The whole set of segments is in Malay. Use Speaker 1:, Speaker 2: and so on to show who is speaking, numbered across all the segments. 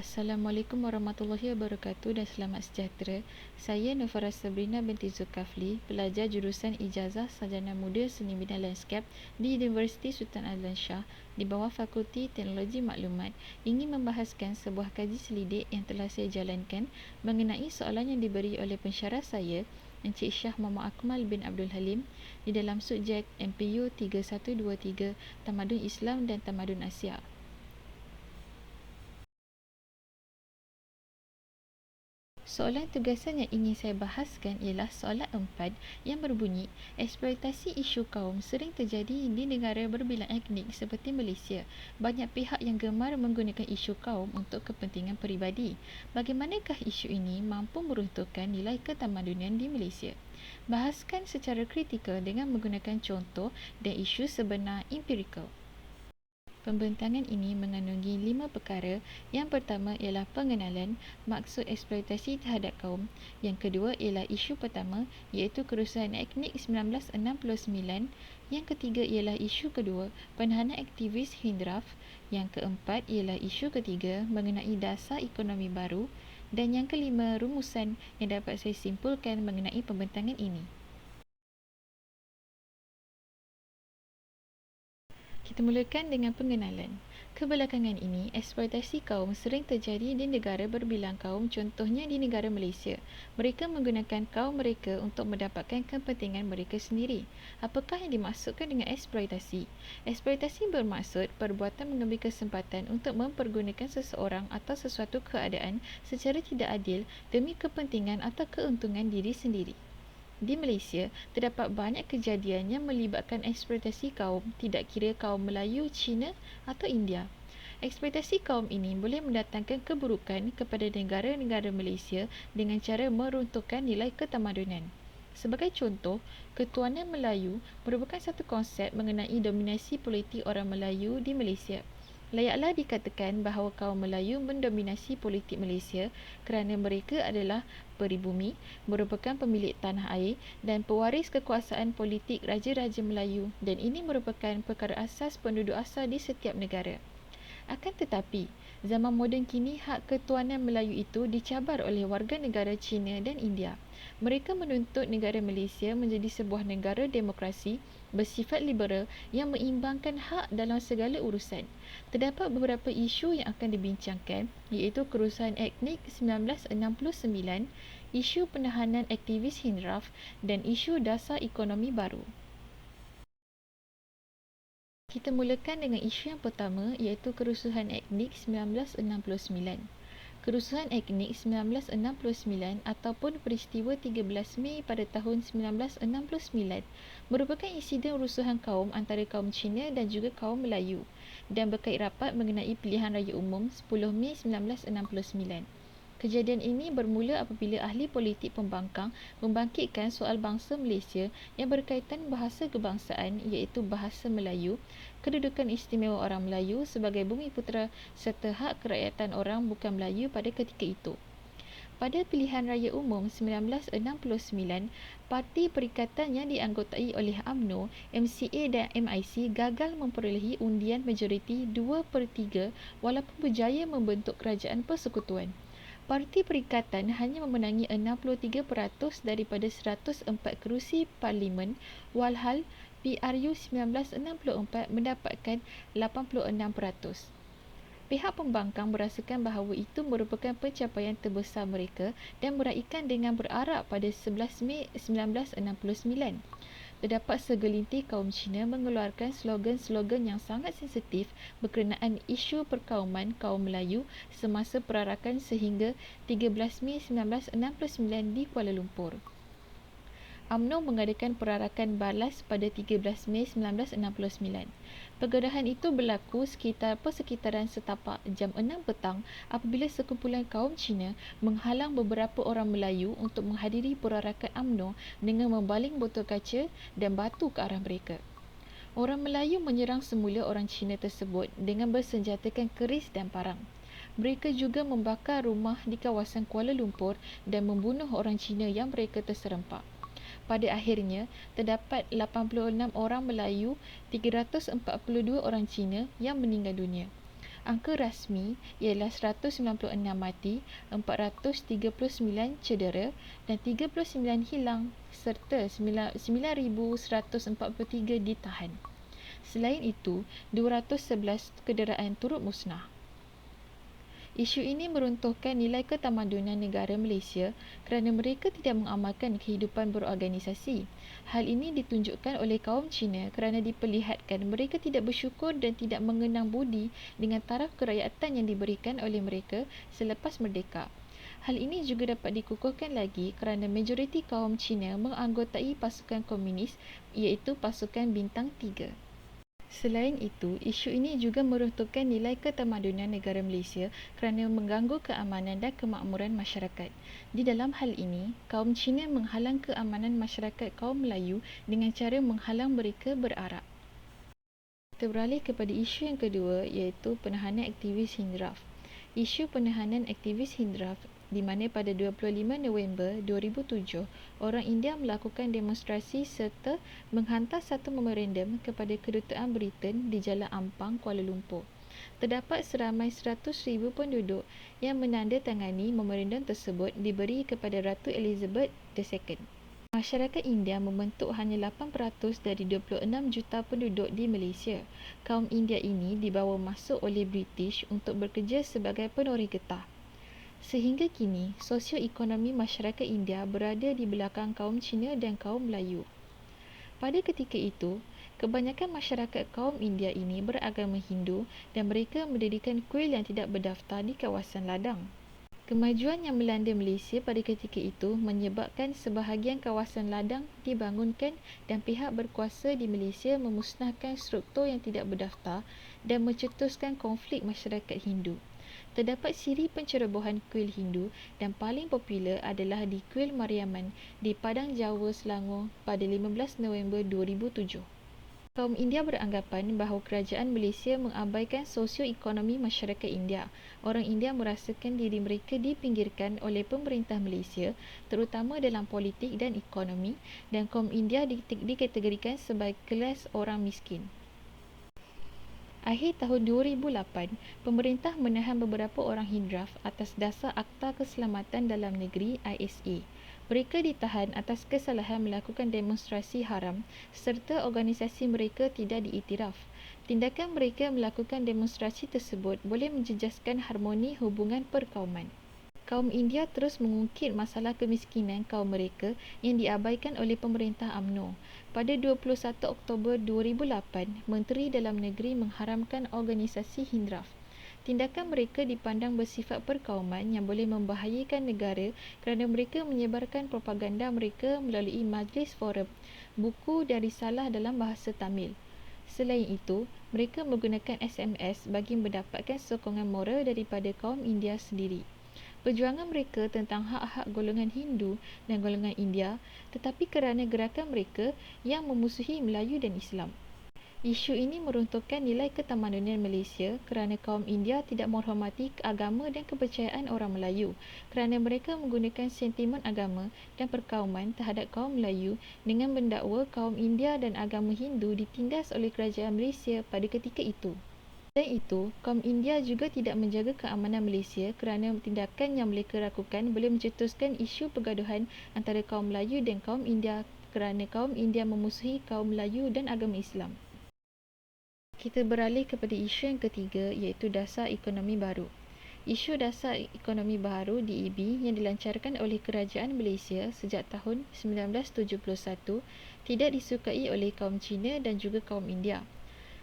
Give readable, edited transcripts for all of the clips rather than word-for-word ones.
Speaker 1: Assalamualaikum warahmatullahi wabarakatuh dan selamat sejahtera. Saya Nufara Sabrina binti Zulkafli, pelajar jurusan Ijazah Sarjana Muda Seni Bina Lanskap di Universiti Sultan Azlan Shah di bawah Fakulti Teknologi Maklumat, ingin membahaskan sebuah kaji selidik yang telah saya jalankan mengenai soalan yang diberi oleh pensyarah saya, Encik Syah Muhammad Akmal bin Abdul Halim, di dalam subjek MPU 3123 Tamadun Islam dan Tamadun Asia. Soalan tugasan yang ingin saya bahaskan ialah soalan 4 yang berbunyi, eksploitasi isu kaum sering terjadi di negara berbilang etnik seperti Malaysia. Banyak pihak yang gemar menggunakan isu kaum untuk kepentingan peribadi. Bagaimanakah isu ini mampu meruntuhkan nilai ketamadunan di Malaysia? Bahaskan secara kritikal dengan menggunakan contoh dan isu sebenar empirikal. Pembentangan ini mengandungi 5 perkara. Yang pertama ialah pengenalan maksud eksploitasi terhadap kaum. Yang kedua ialah isu pertama iaitu kerusuhan etnik 1969. Yang ketiga ialah isu kedua, penahanan aktivis Hindraf. Yang keempat ialah isu ketiga mengenai dasar ekonomi baru. Dan yang kelima, rumusan yang dapat saya simpulkan mengenai pembentangan ini. Kita mulakan dengan pengenalan. Kebelakangan ini, eksploitasi kaum sering terjadi di negara berbilang kaum, contohnya di negara Malaysia. Mereka menggunakan kaum mereka untuk mendapatkan kepentingan mereka sendiri. Apakah yang dimaksudkan dengan eksploitasi? Eksploitasi bermaksud perbuatan mengambil kesempatan untuk mempergunakan seseorang atau sesuatu keadaan secara tidak adil demi kepentingan atau keuntungan diri sendiri. Di Malaysia, terdapat banyak kejadian yang melibatkan eksploitasi kaum, tidak kira kaum Melayu, Cina atau India. Eksploitasi kaum ini boleh mendatangkan keburukan kepada negara-negara Malaysia dengan cara meruntuhkan nilai ketamadunan. Sebagai contoh, ketuanan Melayu merupakan satu konsep mengenai dominasi politik orang Melayu di Malaysia. Layaklah dikatakan bahawa kaum Melayu mendominasi politik Malaysia kerana mereka adalah peribumi, merupakan pemilik tanah air dan pewaris kekuasaan politik Raja-Raja Melayu, dan ini merupakan perkara asas penduduk asal di setiap negara. Akan tetapi, zaman moden kini hak ketuanan Melayu itu dicabar oleh warga negara Cina dan India. Mereka menuntut negara Malaysia menjadi sebuah negara demokrasi bersifat liberal yang mengimbangkan hak dalam segala urusan. Terdapat beberapa isu yang akan dibincangkan, iaitu kerusuhan etnik 1969, isu penahanan aktivis Hindraf dan isu dasar ekonomi baru. Kita mulakan dengan isu yang pertama, iaitu kerusuhan etnik 1969. Kerusuhan etnik 1969 ataupun peristiwa 13 Mei pada tahun 1969 merupakan insiden rusuhan kaum antara kaum Cina dan juga kaum Melayu dan berkait rapat mengenai pilihan raya umum 10 Mei 1969. Kejadian ini bermula apabila ahli politik pembangkang membangkitkan soal bangsa Malaysia yang berkaitan bahasa kebangsaan, iaitu bahasa Melayu, kedudukan istimewa orang Melayu sebagai bumi putera serta hak kerakyatan orang bukan Melayu pada ketika itu. Pada pilihan raya umum 1969, parti perikatan yang dianggotai oleh UMNO, MCA dan MIC gagal memperolehi undian majoriti 2/3 walaupun berjaya membentuk kerajaan persekutuan. Parti Perikatan hanya memenangi 63% daripada 104 kerusi parlimen, walhal PRU 1964 mendapatkan 86%. Pihak pembangkang merasakan bahawa itu merupakan pencapaian terbesar mereka dan meraihkan dengan berarak pada 11 Mei 1969. Terdapat segelintir kaum Cina mengeluarkan slogan-slogan yang sangat sensitif berkenaan isu perkauman kaum Melayu semasa perarakan sehingga 13 Mei 1969 di Kuala Lumpur. UMNO mengadakan perarakan balas pada 13 Mei 1969. Penggerahan itu berlaku sekitar persekitaran setapak jam 6 petang apabila sekumpulan kaum Cina menghalang beberapa orang Melayu untuk menghadiri perarakan UMNO dengan membaling botol kaca dan batu ke arah mereka. Orang Melayu menyerang semula orang Cina tersebut dengan bersenjatakan keris dan parang. Mereka juga membakar rumah di kawasan Kuala Lumpur dan membunuh orang Cina yang mereka terserempak. Pada akhirnya, terdapat 86 orang Melayu, 342 orang Cina yang meninggal dunia. Angka rasmi ialah 196 mati, 439 cedera dan 39 hilang serta 9,143 ditahan. Selain itu, 211 kenderaan turut musnah. Isu ini meruntuhkan nilai ketamadunan negara Malaysia kerana mereka tidak mengamalkan kehidupan berorganisasi. Hal ini ditunjukkan oleh kaum Cina kerana diperlihatkan mereka tidak bersyukur dan tidak mengenang budi dengan taraf kerakyatan yang diberikan oleh mereka selepas merdeka. Hal ini juga dapat dikukuhkan lagi kerana majoriti kaum Cina menganggotai pasukan komunis iaitu pasukan bintang 3. Selain itu, isu ini juga meruntuhkan nilai ketamadunan negara Malaysia kerana mengganggu keamanan dan kemakmuran masyarakat. Di dalam hal ini, kaum Cina menghalang keamanan masyarakat kaum Melayu dengan cara menghalang mereka berarak. Kita beralih kepada isu yang kedua iaitu penahanan aktivis Hindraf. Isu penahanan aktivis Hindraf di mana pada 25 November 2007, orang India melakukan demonstrasi serta menghantar satu memorandum kepada kedutaan Britain di Jalan Ampang, Kuala Lumpur. Terdapat seramai 100,000 penduduk yang menandatangani memorandum tersebut diberi kepada Ratu Elizabeth II. Masyarakat India membentuk hanya 8% dari 26 juta penduduk di Malaysia. Kaum India ini dibawa masuk oleh British untuk bekerja sebagai penori getah. Sehingga kini, sosioekonomi masyarakat India berada di belakang kaum Cina dan kaum Melayu. Pada ketika itu, kebanyakan masyarakat kaum India ini beragama Hindu dan mereka mendirikan kuil yang tidak berdaftar di kawasan ladang. Kemajuan yang melanda Malaysia pada ketika itu menyebabkan sebahagian kawasan ladang dibangunkan dan pihak berkuasa di Malaysia memusnahkan struktur yang tidak berdaftar dan mencetuskan konflik masyarakat Hindu. Terdapat siri pencerobohan kuil Hindu dan paling popular adalah di Kuil Mariamman di Padang Jawa, Selangor pada 15 November 2007. Kaum India beranggapan bahawa kerajaan Malaysia mengabaikan sosioekonomi masyarakat India. Orang India merasakan diri mereka dipinggirkan oleh pemerintah Malaysia, terutama dalam politik dan ekonomi, dan kaum India dikategorikan sebagai kelas orang miskin. Akhir tahun 2008, pemerintah menahan beberapa orang Hindraf atas dasar Akta Keselamatan Dalam Negeri ISA. Mereka ditahan atas kesalahan melakukan demonstrasi haram serta organisasi mereka tidak diiktiraf. Tindakan mereka melakukan demonstrasi tersebut boleh menjejaskan harmoni hubungan perkauman. Kaum India terus mengungkit masalah kemiskinan kaum mereka yang diabaikan oleh pemerintah UMNO. Pada 21 Oktober 2008, Menteri Dalam Negeri mengharamkan organisasi Hindraf. Tindakan mereka dipandang bersifat perkauman yang boleh membahayakan negara kerana mereka menyebarkan propaganda mereka melalui majlis forum, buku dan risalah dalam bahasa Tamil. Selain itu, mereka menggunakan SMS bagi mendapatkan sokongan moral daripada kaum India sendiri. Perjuangan mereka tentang hak-hak golongan Hindu dan golongan India, tetapi kerana gerakan mereka yang memusuhi Melayu dan Islam. Isu ini meruntuhkan nilai ketamadunan Malaysia kerana kaum India tidak menghormati agama dan kepercayaan orang Melayu kerana mereka menggunakan sentimen agama dan perkauman terhadap kaum Melayu dengan mendakwa kaum India dan agama Hindu ditindas oleh kerajaan Malaysia pada ketika itu. Selain itu, kaum India juga tidak menjaga keamanan Malaysia kerana tindakan yang mereka lakukan boleh mencetuskan isu pergaduhan antara kaum Melayu dan kaum India kerana kaum India memusuhi kaum Melayu dan agama Islam. Kita beralih kepada isu yang ketiga iaitu Dasar Ekonomi Baru. Isu Dasar Ekonomi Baru DEB yang dilancarkan oleh Kerajaan Malaysia sejak tahun 1971 tidak disukai oleh kaum Cina dan juga kaum India.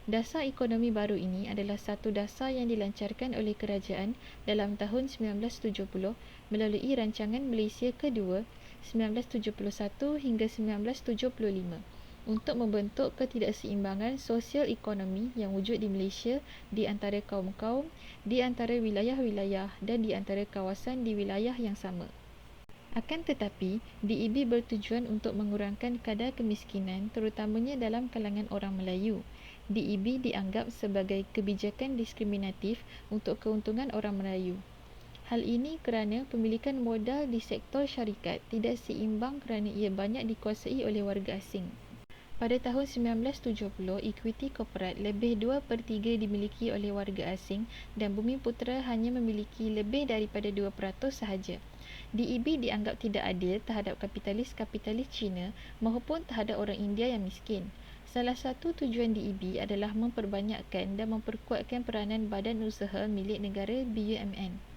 Speaker 1: Dasar ekonomi baru ini adalah satu dasar yang dilancarkan oleh kerajaan dalam tahun 1970 melalui Rancangan Malaysia Kedua 1971 hingga 1975 untuk membentuk ketidakseimbangan sosial ekonomi yang wujud di Malaysia di antara kaum-kaum, di antara wilayah-wilayah dan di antara kawasan di wilayah yang sama. Akan tetapi, DEB bertujuan untuk mengurangkan kadar kemiskinan terutamanya dalam kalangan orang Melayu. DEB dianggap sebagai kebijakan diskriminatif untuk keuntungan orang Melayu. Hal ini kerana pemilikan modal di sektor syarikat tidak seimbang kerana ia banyak dikuasai oleh warga asing. Pada tahun 1970, ekuiti korporat lebih 2/3 dimiliki oleh warga asing dan Bumiputera hanya memiliki lebih daripada 2% sahaja. DEB dianggap tidak adil terhadap kapitalis-kapitalis Cina maupun terhadap orang India yang miskin. Salah satu tujuan DEB adalah memperbanyakkan dan memperkuatkan peranan badan usaha milik negara BUMN.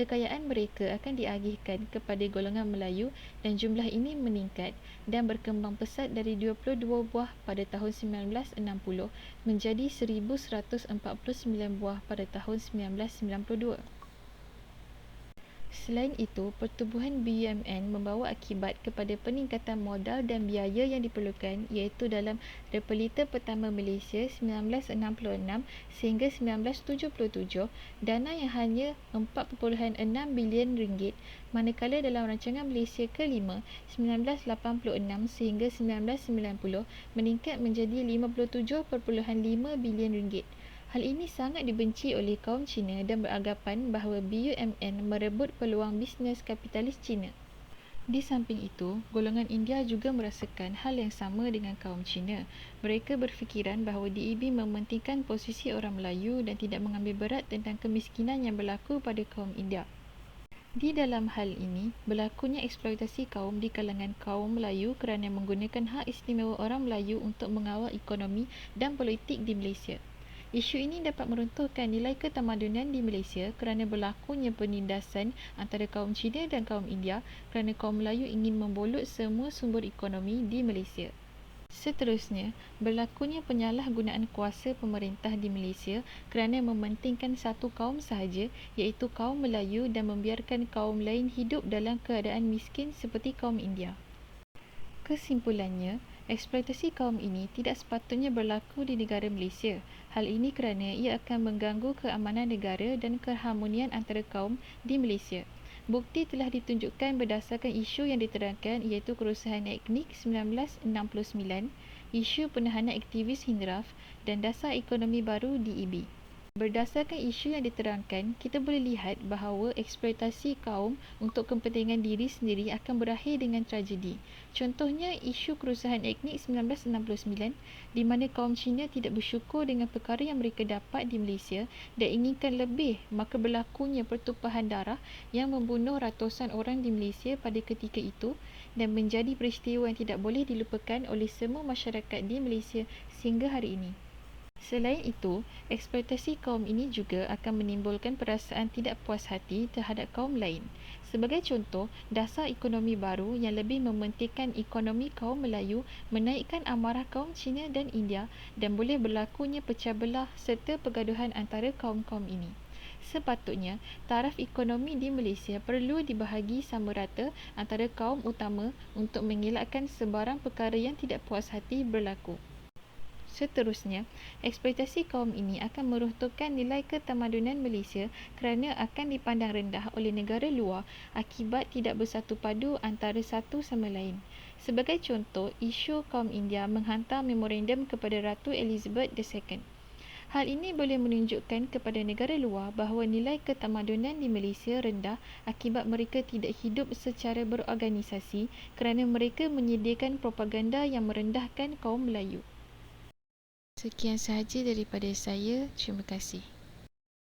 Speaker 1: Kekayaan mereka akan diagihkan kepada golongan Melayu dan jumlah ini meningkat dan berkembang pesat dari 22 buah pada tahun 1960 menjadi 1,149 buah pada tahun 1992. Selain itu, pertubuhan BUMN membawa akibat kepada peningkatan modal dan biaya yang diperlukan iaitu dalam Repelita Pertama Malaysia 1966 sehingga 1977 dana yang hanya 4.6 bilion ringgit, manakala dalam rancangan Malaysia ke-5 1986 sehingga 1990 meningkat menjadi 57.5 bilion ringgit. Hal ini sangat dibenci oleh kaum Cina dan beranggapan bahawa BUMN merebut peluang bisnes kapitalis Cina. Di samping itu, golongan India juga merasakan hal yang sama dengan kaum Cina. Mereka berfikiran bahawa DEB mementingkan posisi orang Melayu dan tidak mengambil berat tentang kemiskinan yang berlaku pada kaum India. Di dalam hal ini, berlakunya eksploitasi kaum di kalangan kaum Melayu kerana menggunakan hak istimewa orang Melayu untuk mengawal ekonomi dan politik di Malaysia. Isu ini dapat meruntuhkan nilai ketamadunan di Malaysia kerana berlakunya penindasan antara kaum Cina dan kaum India kerana kaum Melayu ingin membolot semua sumber ekonomi di Malaysia. Seterusnya, berlakunya penyalahgunaan kuasa pemerintah di Malaysia kerana mementingkan satu kaum sahaja iaitu kaum Melayu dan membiarkan kaum lain hidup dalam keadaan miskin seperti kaum India. Kesimpulannya, eksploitasi kaum ini tidak sepatutnya berlaku di negara Malaysia. Hal ini kerana ia akan mengganggu keamanan negara dan keharmonian antara kaum di Malaysia. Bukti telah ditunjukkan berdasarkan isu yang diterangkan iaitu kerusuhan etnik 1969, isu penahanan aktivis Hindraf dan dasar ekonomi baru DEB. Berdasarkan isu yang diterangkan, kita boleh lihat bahawa eksploitasi kaum untuk kepentingan diri sendiri akan berakhir dengan tragedi. Contohnya, isu kerusuhan etnik 1969 di mana kaum Cina tidak bersyukur dengan perkara yang mereka dapat di Malaysia dan inginkan lebih, maka berlakunya pertumpahan darah yang membunuh ratusan orang di Malaysia pada ketika itu dan menjadi peristiwa yang tidak boleh dilupakan oleh semua masyarakat di Malaysia sehingga hari ini. Selain itu, eksploitasi kaum ini juga akan menimbulkan perasaan tidak puas hati terhadap kaum lain. Sebagai contoh, dasar ekonomi baru yang lebih mementingkan ekonomi kaum Melayu menaikkan amarah kaum Cina dan India dan boleh berlakunya pecah belah serta pergaduhan antara kaum-kaum ini. Sepatutnya, taraf ekonomi di Malaysia perlu dibahagi sama rata antara kaum utama untuk mengelakkan sebarang perkara yang tidak puas hati berlaku. Seterusnya, eksploitasi kaum ini akan meruntuhkan nilai ketamadunan Malaysia kerana akan dipandang rendah oleh negara luar akibat tidak bersatu padu antara satu sama lain. Sebagai contoh, isu kaum India menghantar memorandum kepada Ratu Elizabeth II. Hal ini boleh menunjukkan kepada negara luar bahawa nilai ketamadunan di Malaysia rendah akibat mereka tidak hidup secara berorganisasi kerana mereka menyediakan propaganda yang merendahkan kaum Melayu. Sekian sahaja daripada saya. Terima kasih.